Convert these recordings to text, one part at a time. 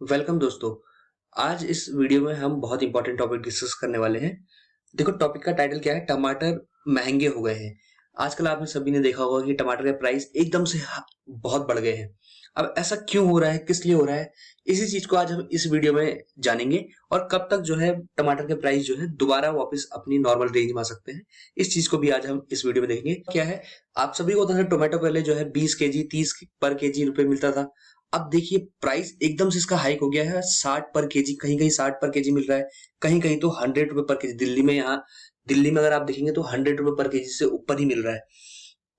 Welcome दोस्तों। आज इस वीडियो में हम बहुत इंपॉर्टेंट टॉपिक डिस्कस करने वाले हैं। देखो टॉपिक का टाइटल क्या है, टमाटर महंगे हो गए हैं। आजकल आपने सभी ने देखा होगा कि टमाटर के प्राइस एकदम से बहुत बढ़ गए हैं। अब ऐसा क्यों हो रहा है, किस लिए हो रहा है, इसी चीज को आज हम इस वीडियो में जानेंगे। और कब तक जो है टमाटर के प्राइस जो है दोबारा वापस अपनी नॉर्मल रेंज में आ सकते हैं, इस चीज को भी आज हम इस वीडियो में देखेंगे। क्या है, आप सभी को पता है टोमेटो पहले जो है 20 केजी 30 पर केजी रुपए मिलता था। अब देखिए प्राइस एकदम से इसका हाइक हो गया है 60 पर केजी, कहीं कहीं 60 पर केजी मिल रहा है, कहीं कहीं तो 100 रुपए पर केजी। दिल्ली में अगर आप देखेंगे तो 100 रुपए पर केजी से ऊपर ही मिल रहा है।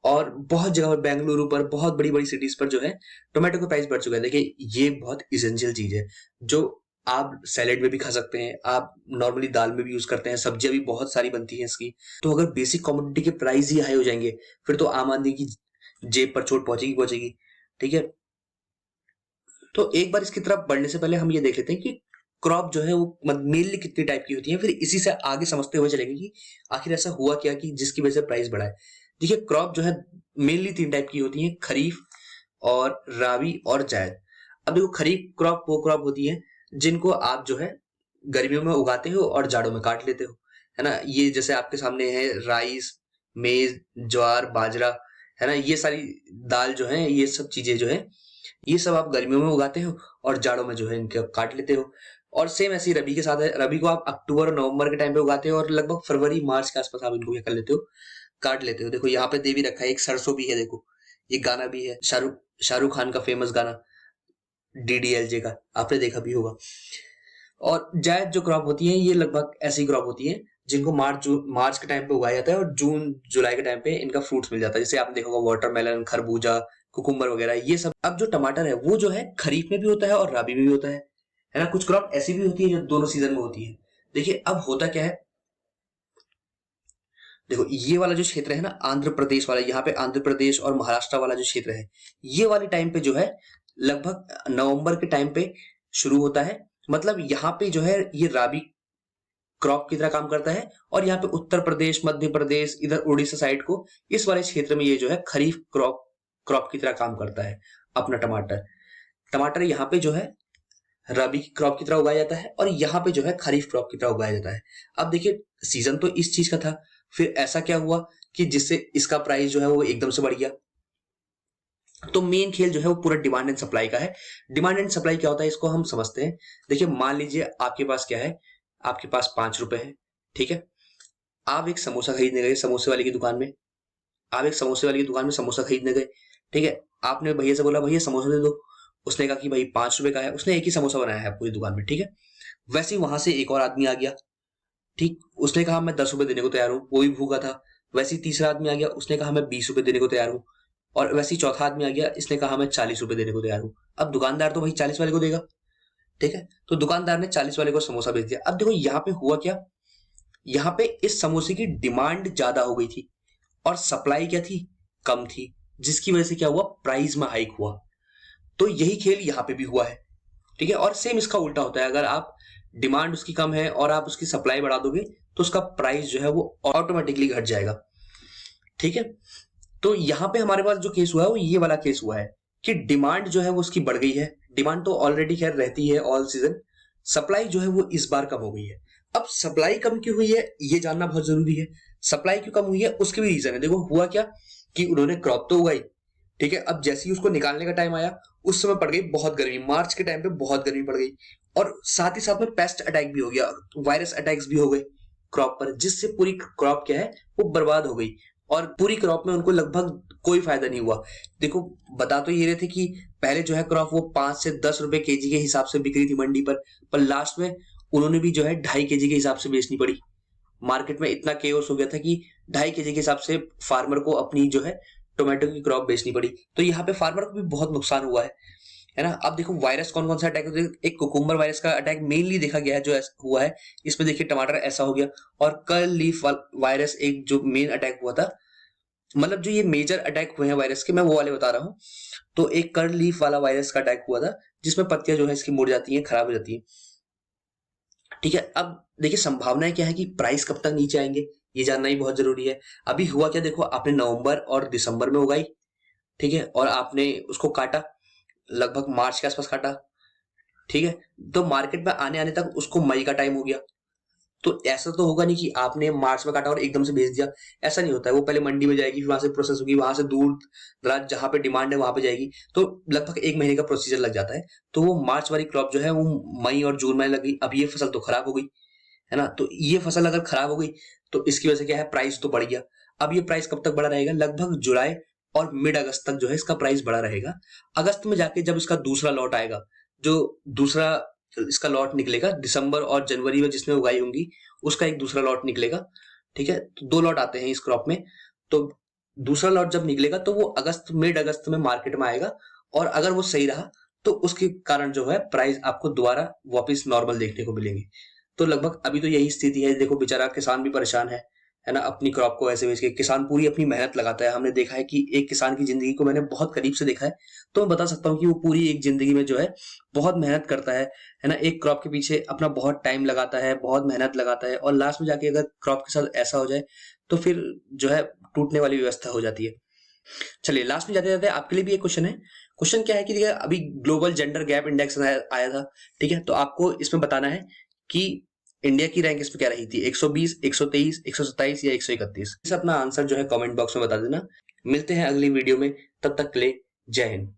और बहुत जगह पर, बेंगलुरु पर, बहुत बड़ी बड़ी सिटीज पर जो है टोमेटो का प्राइस बढ़ चुका है। देखिए ये बहुत इसेंशियल चीज है जो आप सैलेड में भी खा सकते हैं, आप नॉर्मली दाल में भी यूज करते हैं, सब्जियां भी बहुत सारी बनती हैं इसकी। तो अगर बेसिक कमोडिटी के प्राइस ही हाई हो जाएंगे फिर तो आम आदमी की जेब पर चोट पहुंचेगी पहुंचेगी। ठीक है, तो एक बार इसकी तरफ बढ़ने से पहले हम ये देख लेते हैं कि क्रॉप जो है वो मेनली कितनी टाइप की होती है, फिर इसी से आगे समझते हुए चलेंगे कि आखिर ऐसा हुआ क्या कि जिसकी वजह से प्राइस बढ़ा है। देखिए क्रॉप जो है मेनली 3 टाइप की होती है, खरीफ और राबी और जायद। अब देखो खरीफ क्रॉप वो क्रॉप होती है जिनको आप जो है गर्मियों में उगाते हो और जाड़ों में काट लेते हो, है ना। ये जैसे आपके सामने है राइस, मेज, ज्वार, बाजरा, है ना। ये सारी दाल जो है, ये सब चीजें जो है ये सब आप गर्मियों में उगाते हो और जाड़ों में जो है इनके काट लेते हो। और सेम ऐसे ही रबी के साथ है, रबी को आप अक्टूबर और नवंबर के टाइम पे उगाते हो और लगभग फरवरी मार्च के आसपास आप इनको क्या कर लेते हो, काट लेते हो। देखो यहाँ पे दे भी रखा है, एक सरसों भी है, देखो ये गाना भी है, शाहरुख खान का फेमस गाना डीडीएलजे का, आपने देखा भी होगा। और जायद जो क्रॉप होती है ये लगभग ऐसी क्रॉप होती है जिनको मार्च के टाइम पे उगाया जाता है और जून जुलाई के टाइम पे इनका फ्रूट्स मिल जाता है। जैसे आपने देखा होगा वाटरमेलन, खरबूजा, कुकुम्बर वगैरह ये सब। अब जो टमाटर है वो जो है खरीफ में भी होता है और रबी में भी होता है ना। कुछ क्रॉप ऐसी भी होती है जो दोनों सीजन में होती है। देखिए अब होता क्या है, देखो ये वाला जो क्षेत्र है ना आंध्र प्रदेश वाला, यहाँ पे आंध्र प्रदेश और महाराष्ट्र वाला जो क्षेत्र है, ये वाले टाइम पे जो है लगभग नवंबर के टाइम पे शुरू होता है। मतलब यहाँ पे जो है ये राबी क्रॉप की तरह काम करता है। और यहाँ पे उत्तर प्रदेश, मध्य प्रदेश, इधर उड़ीसा साइड को, इस वाले क्षेत्र में ये जो है खरीफ क्रॉप क्रॉप की तरह काम करता है अपना टमाटर। टमाटर यहाँ पे जो है रबी क्रॉप की तरह उगाया जाता है और यहाँ पे जो है खरीफ क्रॉप की तरह उगाया जाता है। अब देखिए सीजन तो इस चीज का था, फिर ऐसा क्या हुआ कि जिससे इसका प्राइस जो है वो एकदम से बढ़ गया। तो मेन खेल जो है वो पूरा डिमांड एंड सप्लाई का है। डिमांड एंड सप्लाई क्या होता है इसको हम समझते हैं। देखिए मान लीजिए आपके पास क्या है, आपके पास 5 रुपए है, ठीक है। आप एक समोसा खरीदने गए समोसे वाले की दुकान में, आप एक समोसे वाले की दुकान में समोसा खरीदने गए, ठीक है। आपने भैया से बोला भैया समोसा दे दो, उसने कहा कि भाई 5 रुपए का है, उसने एक ही समोसा बनाया है पूरी दुकान में, ठीक है। वैसे ही वहां से एक और आदमी आ गया, ठीक, उसने कहा मैं 10 रुपए देने को तैयार हूँ, वो भी भूखा था। वैसे ही तीसरा आदमी आ गया, उसने कहा मैं 20 रुपए देने को तैयार हूँ। और वैसे ही चौथा आदमी आ गया, इसने कहा मैं 40 रुपए देने को तैयार हूँ। अब दुकानदार तो भाई 40 वाले को देगा, ठीक है। तो दुकानदार ने 40 वाले को समोसा बेच दिया। अब देखो यहाँ पे हुआ क्या, यहाँ पे इस समोसे की डिमांड ज्यादा हो गई थी और सप्लाई क्या थी, कम थी, जिसकी वजह से क्या हुआ, प्राइस में हाइक हुआ। तो यही खेल यहाँ पे भी हुआ है, ठीक है। और सेम इसका उल्टा होता है, अगर आप डिमांड उसकी कम है और आप उसकी सप्लाई बढ़ा दोगे तो उसका प्राइस जो है वो ऑटोमेटिकली घट जाएगा, ठीक है। तो यहाँ पे हमारे पास जो केस हुआ है वो ये वाला केस हुआ है कि डिमांड जो है वो उसकी बढ़ गई है। डिमांड तो ऑलरेडी खैर रहती है ऑल सीजन, सप्लाई जो है वो इस बार कम हो गई है। अब सप्लाई कम क्यों हुई है ये जानना बहुत जरूरी है। सप्लाई क्यों कम हुई है उसके भी रीजन है। देखो हुआ क्या कि उन्होंने क्रॉप तो उगाई, ठीक है। अब जैसे ही उसको निकालने का टाइम आया उस समय पड़ गई बहुत गर्मी, मार्च के टाइम पे बहुत गर्मी पड़ गई। और साथ ही साथ में पेस्ट अटैक भी हो गया, वायरस अटैक्स भी हो गए क्रॉप पर, जिससे पूरी क्रॉप क्या है वो बर्बाद हो गई। और पूरी क्रॉप में उनको लगभग कोई फायदा नहीं हुआ। देखो बता तो ये रहे थे कि पहले जो है क्रॉप वो 5 से 10 रुपए केजी के हिसाब से बिक रही थी मंडी पर लास्ट में उन्होंने भी जो है 2.5 केजी के हिसाब से बेचनी पड़ी। मार्केट में इतना केओस हो गया था कि 2.5 केजी के हिसाब से फार्मर को अपनी जो है टोमेटो की क्रॉप बेचनी पड़ी। तो यहाँ पे फार्मर को भी बहुत नुकसान हुआ है ना। अब देखो वायरस कौन कौन सा अटैक होता है, एक कुकुम्बर वायरस का अटैक मेनली देखा गया है जो हुआ है। इसमें देखिए टमाटर ऐसा हो गया। और कर्ल लीफ वायरस एक जो मेन अटैक हुआ था, मतलब जो ये मेजर अटैक हुए हैं वायरस के मैं वो वाले बता रहा हूँ। तो एक कर्ल लीफ वाला वायरस का अटैक हुआ था जिसमें पत्तियां जो है इसकी मुड़ जाती हैं, खराब हो जाती हैं, ठीक है। अब देखिए संभावनाएं क्या है कि प्राइस कब तक नीचे आएंगे ये जानना ही बहुत जरूरी है। अभी हुआ क्या, देखो आपने नवंबर और दिसंबर में उगाई, ठीक है, और आपने उसको काटा लगभग मार्च के आसपास काटा, ठीक है, तो मार्केट में आने आने तक उसको मई का टाइम हो गया। तो ऐसा तो होगा नहीं कि आपने मार्च में काटा और एकदम से भेज दिया, ऐसा नहीं होता है। वो पहले मंडी में जाएगी, फिर वहां से प्रोसेस होगी, वहां से दूर दराज जहां पे डिमांड है वहां पे जाएगी, तो लगभग 1 महीने का प्रोसीजर लग जाता है। तो वो मार्च वाली क्रॉप जो है वो मई और जून में लगी। अब ये फसल तो खराब हो गई, है ना। तो ये फसल अगर खराब हो गई तो इसकी वजह से क्या है, प्राइस तो बढ़ गया। अब ये प्राइस कब तक बढ़ा रहेगा, लगभग जुलाई और मिड अगस्त तक जो है इसका प्राइस बढ़ा रहेगा। अगस्त में जाके जब इसका दूसरा लॉट आएगा, जो दूसरा इसका लॉट निकलेगा दिसंबर और जनवरी में जिसने उगाई होंगी, उसका एक दूसरा लॉट निकलेगा। ठीक है, तो 2 लॉट आते हैं इस क्रॉप में। तो दूसरा लॉट जब निकलेगा तो वो मिड अगस्त में मार्केट में आएगा, और अगर वो सही रहा तो उसके कारण जो है प्राइस आपको दोबारा वापस नॉर्मल देखने को मिलेंगे। तो लगभग अभी तो यही स्थिति है। देखो बेचारा किसान भी परेशान है ना, अपनी क्रॉप को ऐसे बेच के। किसान पूरी अपनी मेहनत लगाता है। हमने देखा है कि एक किसान की जिंदगी को मैंने बहुत करीब से देखा है, तो मैं बता सकता हूँ कि वो पूरी एक जिंदगी में जो है बहुत मेहनत करता है ना, एक क्रॉप के पीछे अपना बहुत टाइम लगाता है, बहुत मेहनत लगाता है, और लास्ट में जाके अगर क्रॉप के साथ ऐसा हो जाए तो फिर जो है टूटने वाली व्यवस्था हो जाती है। चलिए लास्ट में जाते जाते आपके लिए भी एक क्वेश्चन है। क्वेश्चन क्या है कि देखिए, अभी ग्लोबल जेंडर गैप इंडेक्स आया था, ठीक है, तो आपको इसमें बताना है कि इंडिया की रैंक इसमें क्या रही थी, 120, 123, 127 या 131। इस अपना आंसर जो है कमेंट बॉक्स में बता देना। मिलते हैं अगली वीडियो में, तब तक के लिए जय हिंद।